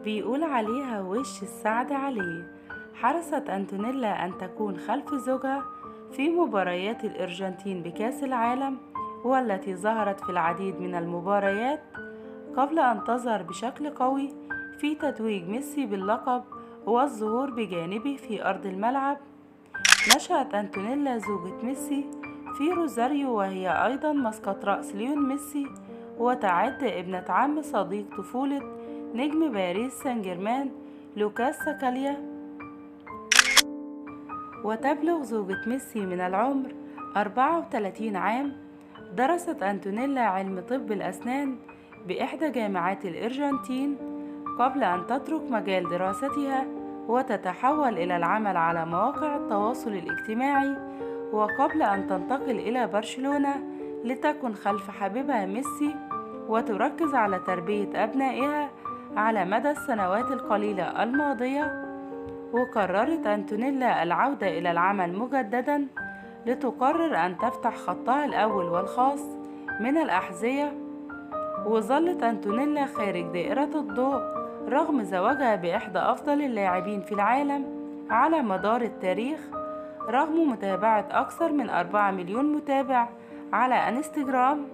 بيقول عليها وش السعد عليه. حرصت أنتونيلا أن تكون خلف زوجها في مباريات الأرجنتين بكأس العالم، والتي ظهرت في العديد من المباريات قبل أن تظهر بشكل قوي في تتويج ميسي باللقب والظهور بجانبه في أرض الملعب. نشأت أنتونيلا زوجة ميسي في روزاريو، وهي أيضا مسقط رأس ليون ميسي، وتعد ابنة عم صديق طفولة نجم باريس سان جيرمان لوكاس ساكاليا. وتبلغ زوجة ميسي من العمر 34 عام. درست أنتونيلا علم طب الأسنان بإحدى جامعات الأرجنتين قبل أن تترك مجال دراستها وتتحول إلى العمل على مواقع التواصل الاجتماعي، وقبل أن تنتقل إلى برشلونة لتكن خلف حبيبها ميسي وتركز على تربية أبنائها على مدى السنوات القليلة الماضية. وقررت أنتونيلا العودة إلى العمل مجددا لتقرر أن تفتح خطها الأول والخاص من الأحذية. وظلت أنتونيلا خارج دائرة الضوء رغم زواجها بإحدى أفضل اللاعبين في العالم على مدار التاريخ، رغم متابعة أكثر من 4 مليون متابع على انستجرام.